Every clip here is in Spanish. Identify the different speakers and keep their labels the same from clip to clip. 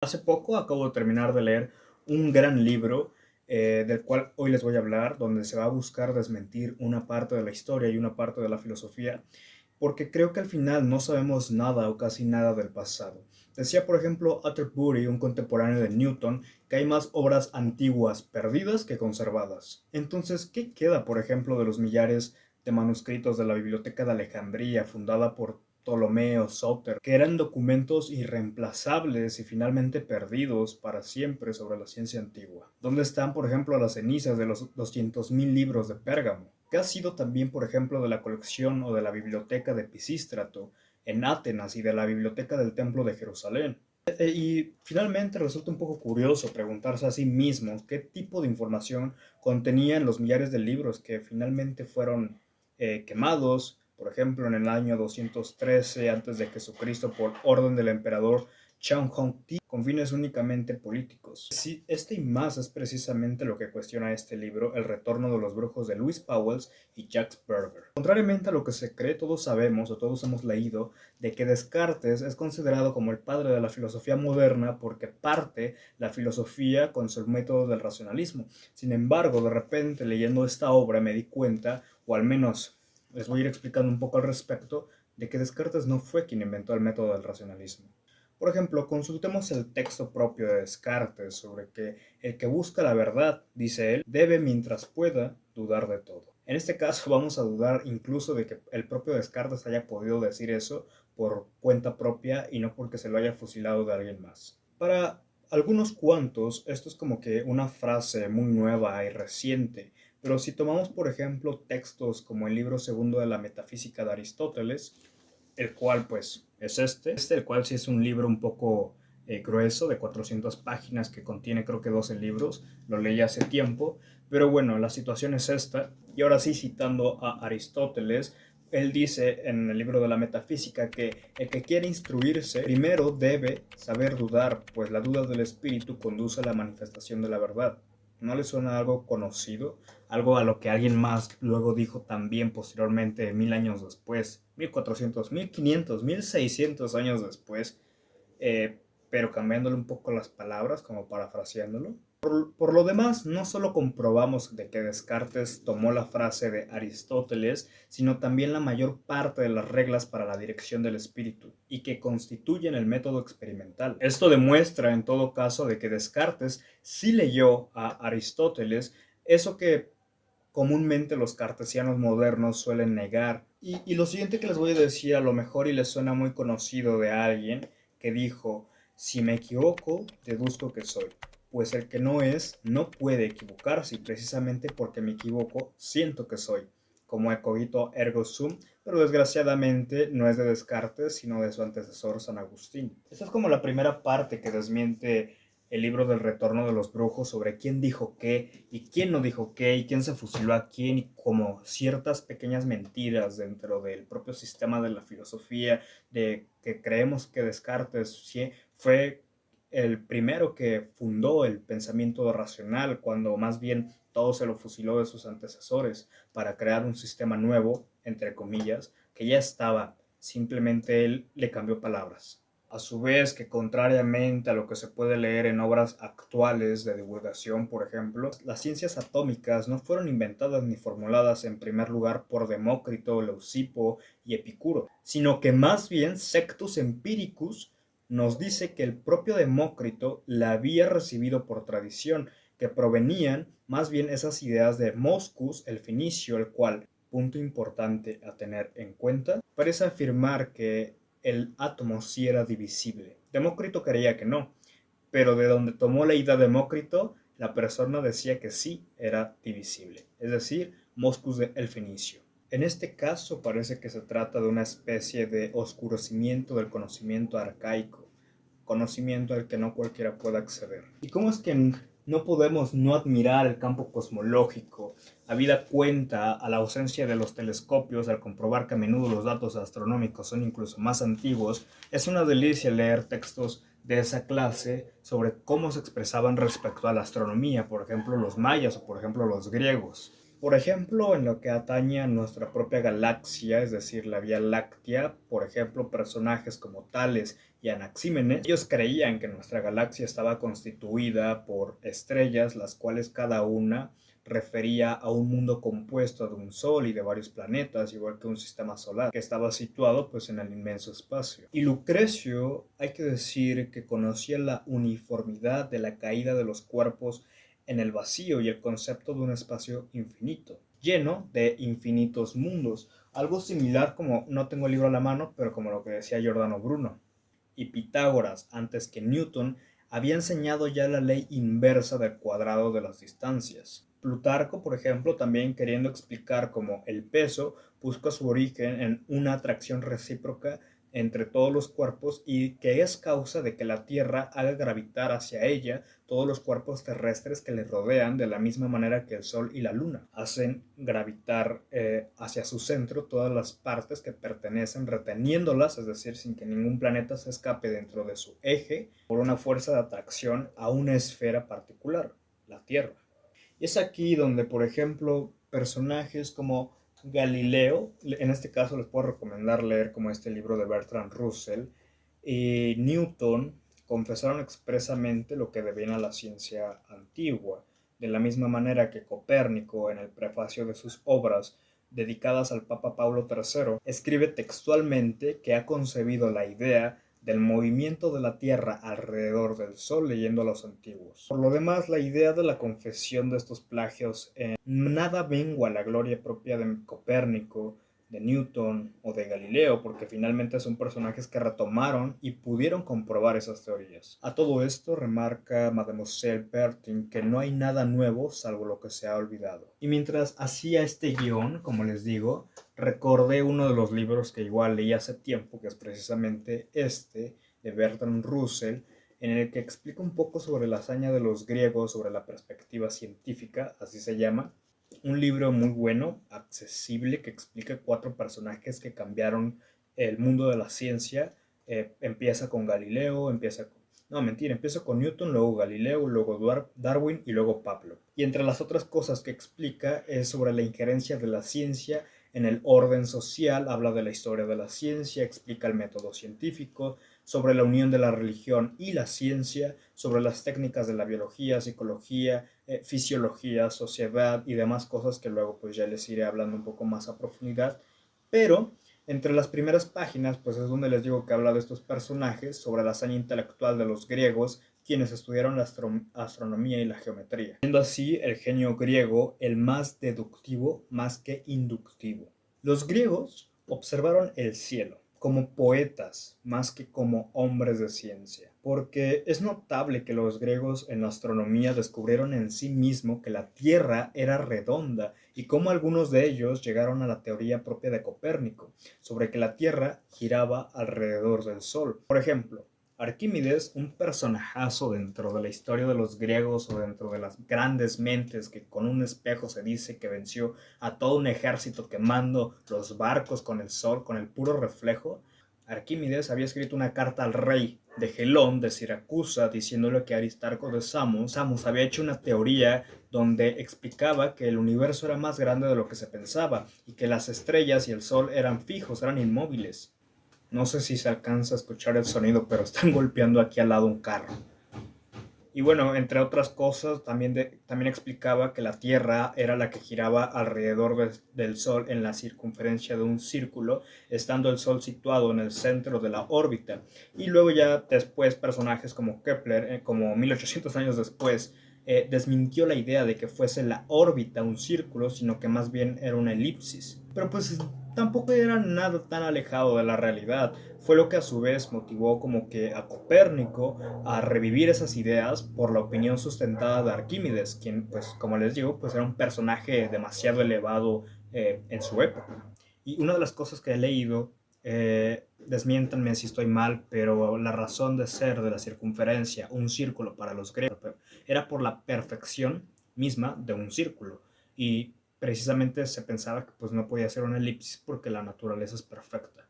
Speaker 1: Hace poco acabo de terminar de leer un gran libro del cual hoy les voy a hablar, donde se va a buscar desmentir una parte de la historia y una parte de la filosofía, porque creo que al final no sabemos nada o casi nada del pasado. Decía, por ejemplo, Atterbury, un contemporáneo de Newton, que hay más obras antiguas perdidas que conservadas. Entonces, ¿qué queda, por ejemplo, de los millares de manuscritos de la Biblioteca de Alejandría, fundada por Ptolomeo Soter, que eran documentos irreemplazables y finalmente perdidos para siempre sobre la ciencia antigua? ¿Dónde están, por ejemplo, las cenizas de los 200.000 libros de Pérgamo? ¿Qué ha sido también, por ejemplo, de la colección o de la biblioteca de Pisístrato en Atenas y de la biblioteca del Templo de Jerusalén? Y finalmente resulta un poco curioso preguntarse a sí mismos qué tipo de información contenían los millares de libros que finalmente fueron quemados, por ejemplo, en el año 213 a.C. por orden del emperador Chang Hong-ti, con fines únicamente políticos. Sí, este y más es precisamente lo que cuestiona este libro, El retorno de los brujos, de Louis Pauwels y Jacques Berger. Contrariamente a lo que se cree, todos sabemos o todos hemos leído de que Descartes es considerado como el padre de la filosofía moderna porque parte la filosofía con su método del racionalismo. Sin embargo, de repente leyendo esta obra me di cuenta, o al menos les voy a ir explicando un poco al respecto, de que Descartes no fue quien inventó el método del racionalismo. Por ejemplo, consultemos el texto propio de Descartes sobre que el que busca la verdad, dice él, debe mientras pueda dudar de todo. En este caso vamos a dudar incluso de que el propio Descartes haya podido decir eso por cuenta propia y no porque se lo haya fusilado de alguien más. Para algunos cuantos, esto es como que una frase muy nueva y reciente, pero si tomamos por ejemplo textos como el libro segundo de la Metafísica de Aristóteles, el cual pues es el cual sí es un libro un poco grueso, de 400 páginas, que contiene creo que 12 libros, lo leí hace tiempo, pero bueno, la situación es esta, y ahora sí citando a Aristóteles, él dice en el libro de la Metafísica que el que quiere instruirse primero debe saber dudar, pues la duda del espíritu conduce a la manifestación de la verdad. ¿No le suena algo conocido? Algo a lo que alguien más luego dijo también posteriormente, 1000 años después, 1400, 1500, 1600 años después, pero cambiándole un poco las palabras, como parafraseándolo. Por lo demás, no solo comprobamos de que Descartes tomó la frase de Aristóteles, sino también la mayor parte de las reglas para la dirección del espíritu, y que constituyen el método experimental. Esto demuestra, en todo caso, de que Descartes sí leyó a Aristóteles, eso que comúnmente los cartesianos modernos suelen negar. Y lo siguiente que les voy a decir a lo mejor y les suena muy conocido de alguien que dijo, si me equivoco, deduzco que soy. Pues el que no es, no puede equivocarse, y precisamente porque me equivoco, siento que soy. Como cogito ergo sum, pero desgraciadamente no es de Descartes, sino de su antecesor San Agustín. Esta es como la primera parte que desmiente el libro del retorno de los brujos, sobre quién dijo qué y quién no dijo qué y quién se fusiló a quién, y como ciertas pequeñas mentiras dentro del propio sistema de la filosofía, de que creemos que Descartes sí fue el primero que fundó el pensamiento racional, cuando más bien todo se lo fusiló de sus antecesores para crear un sistema nuevo, entre comillas, que ya estaba, simplemente él le cambió palabras. A su vez, que contrariamente a lo que se puede leer en obras actuales de divulgación, por ejemplo, las ciencias atómicas no fueron inventadas ni formuladas en primer lugar por Demócrito, Leucipo y Epicuro, sino que más bien Sectus Empiricus nos dice que el propio Demócrito la había recibido por tradición, que provenían más bien esas ideas de Moscus, el fenicio, el cual, punto importante a tener en cuenta, parece afirmar que el átomo sí era divisible. Demócrito creía que no, pero de donde tomó la idea Demócrito, la persona decía que sí era divisible, es decir, Moscus de el Fenicio. En este caso parece que se trata de una especie de oscurecimiento del conocimiento arcaico, conocimiento al que no cualquiera puede acceder. ¿Y cómo es que no podemos no admirar el campo cosmológico, habida cuenta a la ausencia de los telescopios, al comprobar que a menudo los datos astronómicos son incluso más antiguos? Es una delicia leer textos de esa clase sobre cómo se expresaban respecto a la astronomía, por ejemplo los mayas o por ejemplo los griegos. Por ejemplo, en lo que atañe a nuestra propia galaxia, es decir, la Vía Láctea, por ejemplo, personajes como Tales y Anaxímenes, ellos creían que nuestra galaxia estaba constituida por estrellas, las cuales cada una refería a un mundo compuesto de un sol y de varios planetas, igual que un sistema solar, que estaba situado pues en el inmenso espacio. Y Lucrecio, hay que decir que conocía la uniformidad de la caída de los cuerpos en el vacío y el concepto de un espacio infinito, lleno de infinitos mundos, algo similar como, no tengo el libro a la mano, pero como lo que decía Giordano Bruno. Y Pitágoras, antes que Newton, había enseñado ya la ley inversa del cuadrado de las distancias. Plutarco, por ejemplo, también queriendo explicar cómo el peso busca su origen en una atracción recíproca entre todos los cuerpos y que es causa de que la Tierra haga gravitar hacia ella todos los cuerpos terrestres que le rodean, de la misma manera que el Sol y la Luna hacen gravitar hacia su centro todas las partes que pertenecen, reteniéndolas, es decir, sin que ningún planeta se escape dentro de su eje, por una fuerza de atracción a una esfera particular, la Tierra. Y es aquí donde, por ejemplo, personajes como Galileo, en este caso les puedo recomendar leer como este libro de Bertrand Russell, y Newton confesaron expresamente lo que debían a la ciencia antigua, de la misma manera que Copérnico, en el prefacio de sus obras dedicadas al Papa Pablo III, escribe textualmente que ha concebido la idea del movimiento de la Tierra alrededor del Sol leyendo a los antiguos. Por lo demás, la idea de la confesión de estos plagios en nada mengua la gloria propia de Copérnico, de Newton o de Galileo, porque finalmente son personajes que retomaron y pudieron comprobar esas teorías. A todo esto remarca Mademoiselle Bertin que no hay nada nuevo salvo lo que se ha olvidado. Y mientras hacía este guión, como les digo, recordé uno de los libros que igual leí hace tiempo, que es precisamente este, de Bertrand Russell, en el que explica un poco sobre la hazaña de los griegos, sobre la perspectiva científica, así se llama. Un libro muy bueno, accesible, que explica 4 personajes que cambiaron el mundo de la ciencia. Empieza con Galileo, empieza con Newton, luego Galileo, luego Darwin y luego Pablo. Y entre las otras cosas que explica es sobre la injerencia de la ciencia en el orden social, habla de la historia de la ciencia, explica el método científico, sobre la unión de la religión y la ciencia, sobre las técnicas de la biología, psicología, fisiología, sociedad y demás cosas que luego pues ya les iré hablando un poco más a profundidad. Pero entre las primeras páginas pues es donde les digo que habla de estos personajes, sobre la hazaña intelectual de los griegos, quienes estudiaron la astronomía y la geometría, siendo así el genio griego el más deductivo más que inductivo. Los griegos observaron el cielo como poetas más que como hombres de ciencia, porque es notable que los griegos en la astronomía descubrieron en sí mismo que la Tierra era redonda y cómo algunos de ellos llegaron a la teoría propia de Copérnico, sobre que la Tierra giraba alrededor del Sol. Por ejemplo, Arquímedes, un personajazo dentro de la historia de los griegos o dentro de las grandes mentes que con un espejo se dice que venció a todo un ejército quemando los barcos con el sol, con el puro reflejo. Arquímedes había escrito una carta al rey de Gelón, de Siracusa, diciéndole que Aristarco de Samos había hecho una teoría donde explicaba que el universo era más grande de lo que se pensaba y que las estrellas y el sol eran fijos, eran inmóviles. No sé si se alcanza a escuchar el sonido, pero están golpeando aquí al lado un carro. Y bueno, entre otras cosas, también explicaba que la Tierra era la que giraba alrededor del Sol en la circunferencia de un círculo, estando el Sol situado en el centro de la órbita. Y luego ya después personajes como Kepler, como 1800 años después, desmintió la idea de que fuese la órbita un círculo, sino que más bien era una elipsis. Pero pues tampoco era nada tan alejado de la realidad. Fue lo que a su vez motivó como que a Copérnico a revivir esas ideas por la opinión sustentada de Arquímedes, quien pues como les digo pues era un personaje demasiado elevado en su época. Y una de las cosas que he leído, desmiéntanme si estoy mal, pero la razón de ser de la circunferencia, un círculo para los griegos, era por la perfección misma de un círculo. Y precisamente se pensaba que pues no podía ser una elipsis porque la naturaleza es perfecta.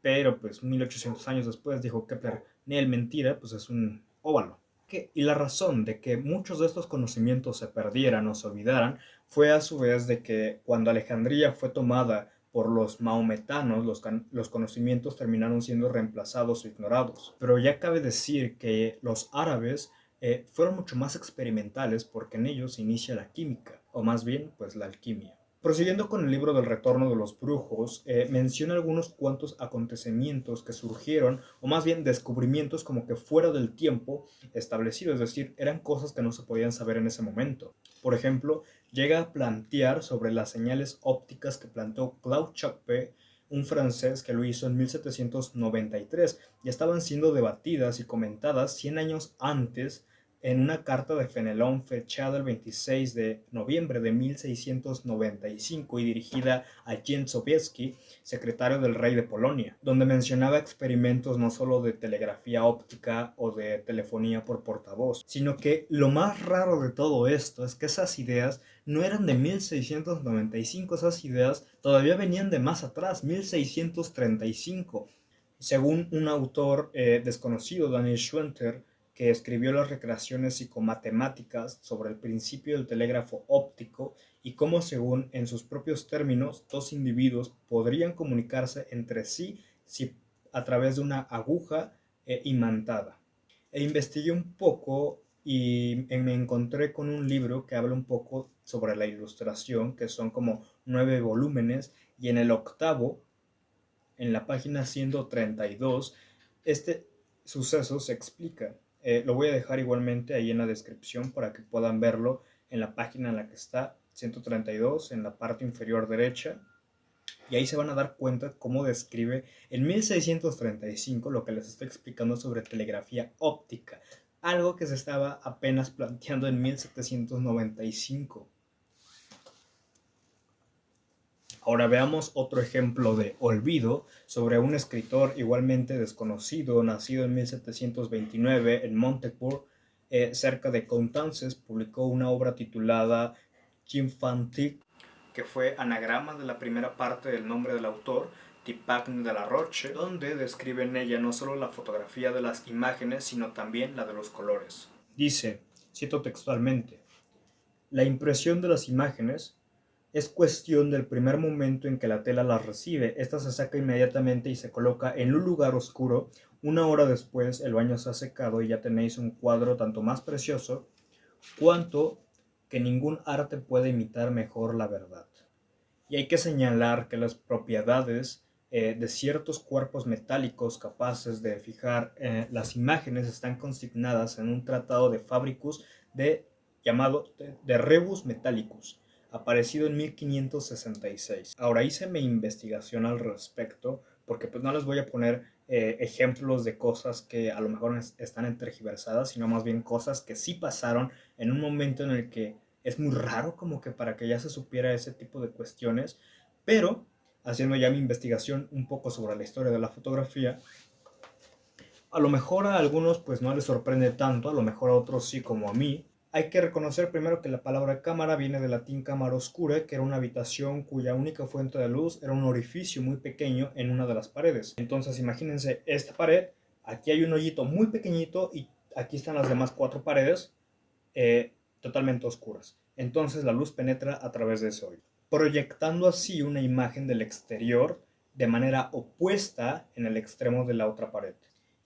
Speaker 1: Pero pues 1800 años después dijo Kepler, ni el mentira, pues es un óvalo. Ok, y la razón de que muchos de estos conocimientos se perdieran o se olvidaran fue a su vez de que cuando Alejandría fue tomada por los maometanos, los conocimientos terminaron siendo reemplazados o ignorados. Pero ya cabe decir que los árabes fueron mucho más experimentales porque en ellos se inicia la química, o más bien, pues la alquimia. Prosiguiendo con el libro del Retorno de los Brujos, menciona algunos cuantos acontecimientos que surgieron, o más bien descubrimientos como que fuera del tiempo establecido, es decir, eran cosas que no se podían saber en ese momento. Por ejemplo, llega a plantear sobre las señales ópticas que planteó Claude Chappe, un francés que lo hizo en 1793, y estaban siendo debatidas y comentadas 100 años antes en una carta de Fenelón fechada el 26 de noviembre de 1695 y dirigida a Jan Sobieski, secretario del rey de Polonia, donde mencionaba experimentos no solo de telegrafía óptica o de telefonía por portavoz, sino que lo más raro de todo esto es que esas ideas no eran de 1695, esas ideas todavía venían de más atrás, 1635. Según un autor desconocido, Daniel Schwenter, que escribió las recreaciones psicomatemáticas sobre el principio del telégrafo óptico y cómo, según en sus propios términos, dos individuos podrían comunicarse entre sí a través de una aguja imantada. Investigué un poco y me encontré con un libro que habla un poco sobre la ilustración, que son como 9 volúmenes, y en el octavo, en la página 132, este suceso se explica. Lo voy a dejar igualmente ahí en la descripción para que puedan verlo en la página en la que está, 132, en la parte inferior derecha. Y ahí se van a dar cuenta cómo describe en 1635 lo que les estoy explicando sobre telegrafía óptica, algo que se estaba apenas planteando en 1795. Ahora veamos otro ejemplo de olvido sobre un escritor igualmente desconocido, nacido en 1729 en Montebourg, cerca de Coutances. Publicó una obra titulada Jimfantic, que fue anagrama de la primera parte del nombre del autor, Tipagne de la Roche, donde describe en ella no solo la fotografía de las imágenes, sino también la de los colores. Dice, cito textualmente, la impresión de las imágenes es cuestión del primer momento en que la tela las recibe. Esta se saca inmediatamente y se coloca en un lugar oscuro. Una hora después el baño se ha secado y ya tenéis un cuadro tanto más precioso cuanto que ningún arte puede imitar mejor la verdad. Y hay que señalar que las propiedades de ciertos cuerpos metálicos capaces de fijar las imágenes están consignadas en un tratado de Fabricus llamado de Rebus Metallicus, aparecido en 1566. Ahora hice mi investigación al respecto, porque pues no les voy a poner ejemplos de cosas que a lo mejor están tergiversadas, sino más bien cosas que sí pasaron en un momento en el que es muy raro como que para que ya se supiera ese tipo de cuestiones, pero haciendo ya mi investigación un poco sobre la historia de la fotografía, a lo mejor a algunos pues no les sorprende tanto, a lo mejor a otros sí, como a mí. Hay que reconocer primero que la palabra cámara viene del latín cámara oscura, que era una habitación cuya única fuente de luz era un orificio muy pequeño en una de las paredes. Entonces imagínense esta pared, aquí hay un hoyito muy pequeñito y aquí están las demás 4 paredes totalmente oscuras. Entonces la luz penetra a través de ese hoyo, proyectando así una imagen del exterior de manera opuesta en el extremo de la otra pared.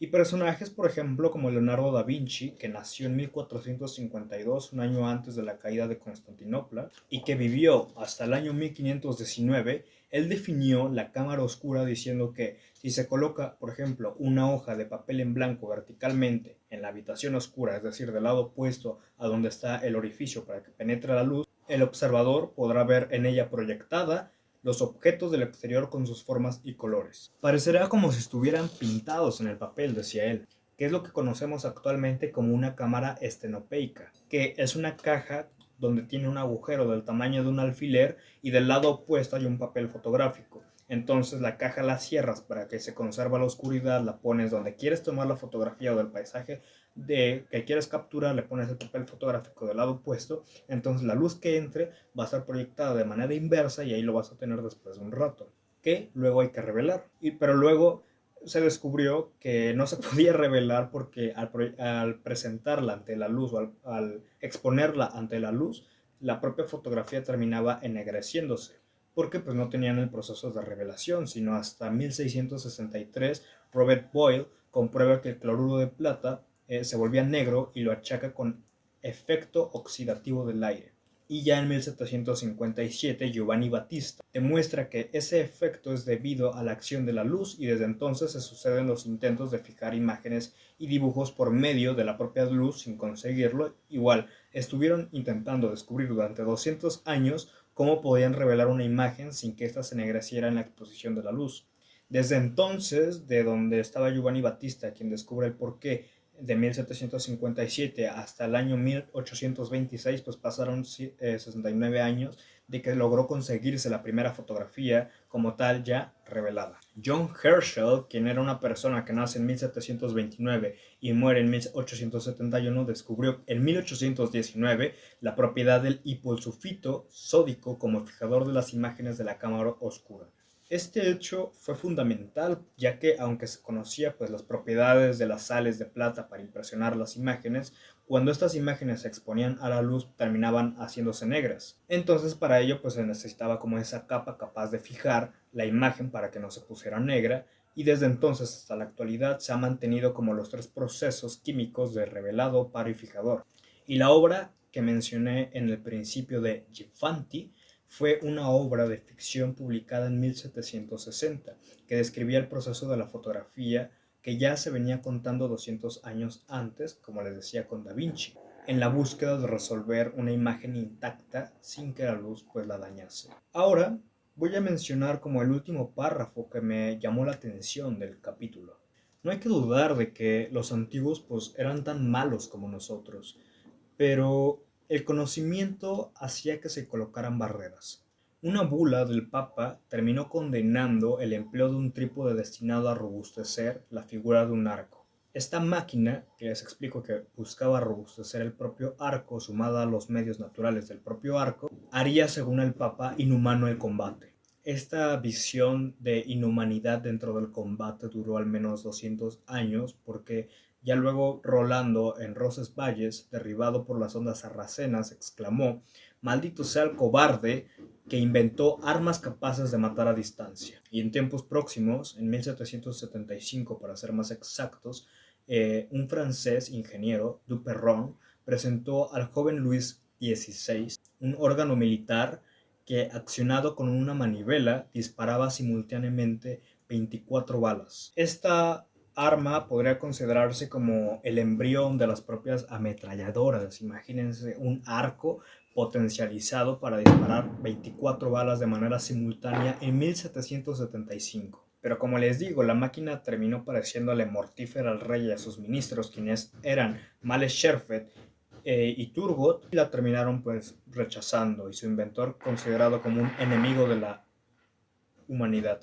Speaker 1: Y personajes, por ejemplo, como Leonardo da Vinci, que nació en 1452, un año antes de la caída de Constantinopla, y que vivió hasta el año 1519, él definió la cámara oscura diciendo que si se coloca, por ejemplo, una hoja de papel en blanco verticalmente en la habitación oscura, es decir, del lado opuesto a donde está el orificio para que penetre la luz, el observador podrá ver en ella proyectada los objetos del exterior con sus formas y colores. Parecerá como si estuvieran pintados en el papel, decía él, que es lo que conocemos actualmente como una cámara estenopeica, que es una caja donde tiene un agujero del tamaño de un alfiler y del lado opuesto hay un papel fotográfico. Entonces la caja la cierras para que se conserve la oscuridad, la pones donde quieres tomar la fotografía o del paisaje que quieres capturar, le pones el papel fotográfico del lado opuesto, entonces la luz que entre va a estar proyectada de manera inversa y ahí lo vas a tener después de un rato, que luego hay que revelar. Pero luego se descubrió que no se podía revelar porque al presentarla ante la luz o al exponerla ante la luz, la propia fotografía terminaba ennegreciéndose, porque pues no tenían el proceso de revelación, sino hasta 1663 Robert Boyle comprueba que el cloruro de plata se volvía negro y lo achaca con efecto oxidativo del aire. Y ya en 1757 Giovanni Battista demuestra que ese efecto es debido a la acción de la luz, y desde entonces se suceden los intentos de fijar imágenes y dibujos por medio de la propia luz sin conseguirlo. Igual, estuvieron intentando descubrir durante 200 años cómo podían revelar una imagen sin que ésta se ennegreciera en la exposición de la luz. Desde entonces, de donde estaba Giovanni Battista, quien descubre el porqué, de 1757 hasta el año 1826, pues pasaron 69 años de que logró conseguirse la primera fotografía como tal ya revelada. John Herschel, quien era una persona que nace en 1729 y muere en 1871, descubrió en 1819 la propiedad del hiposulfito sódico como fijador de las imágenes de la cámara oscura. Este hecho fue fundamental, ya que aunque se conocía pues las propiedades de las sales de plata para impresionar las imágenes, cuando estas imágenes se exponían a la luz terminaban haciéndose negras. Entonces para ello pues se necesitaba como esa capa capaz de fijar la imagen para que no se pusiera negra, y desde entonces hasta la actualidad se ha mantenido como los tres procesos químicos de revelado, paro y fijador. Y la obra que mencioné en el principio de Giffanti fue una obra de ficción publicada en 1760 que describía el proceso de la fotografía que ya se venía contando 200 años antes, como les decía, con Da Vinci, en la búsqueda de resolver una imagen intacta sin que la luz pues la dañase. Ahora voy a mencionar como el último párrafo que me llamó la atención del capítulo. No hay que dudar de que los antiguos pues eran tan malos como nosotros, pero el conocimiento hacía que se colocaran barreras. Una bula del Papa terminó condenando el empleo de un trípode destinado a robustecer la figura de un arco. Esta máquina, que les explico que buscaba robustecer el propio arco sumada a los medios naturales del propio arco, haría, según el Papa, inhumano el combate. Esta visión de inhumanidad dentro del combate duró al menos 200 años, porque ya luego Rolando en Roncesvalles, derribado por las ondas sarracenas, exclamó: «Maldito sea el cobarde que inventó armas capaces de matar a distancia». Y en tiempos próximos, en 1775 para ser más exactos, un francés ingeniero, Duperron, presentó al joven Luis XVI un órgano militar que, accionado con una manivela, disparaba simultáneamente 24 balas. Esta arma podría considerarse como el embrión de las propias ametralladoras. Imagínense un arco potencializado para disparar 24 balas de manera simultánea en 1775. Pero como les digo, la máquina terminó pareciéndole mortífera al rey y a sus ministros, quienes eran Male Scherfet y Turgot, y la terminaron pues rechazando, y su inventor considerado como un enemigo de la humanidad.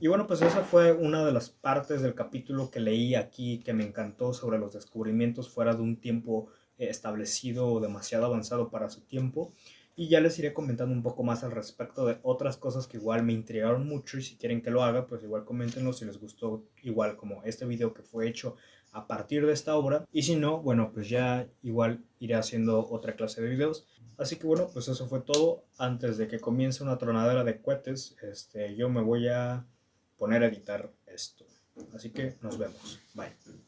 Speaker 1: Y bueno, pues esa fue una de las partes del capítulo que leí aquí que me encantó, sobre los descubrimientos fuera de un tiempo establecido o demasiado avanzado para su tiempo. Y ya les iré comentando un poco más al respecto de otras cosas que igual me intrigaron mucho, y si quieren que lo haga, pues igual coméntenlo si les gustó, igual como este video que fue hecho a partir de esta obra. Y si no, bueno, pues ya igual iré haciendo otra clase de videos. Así que bueno, pues eso fue todo. Antes de que comience una tronadera de cohetes, yo me voy a poner a editar esto. Así que nos vemos. Bye.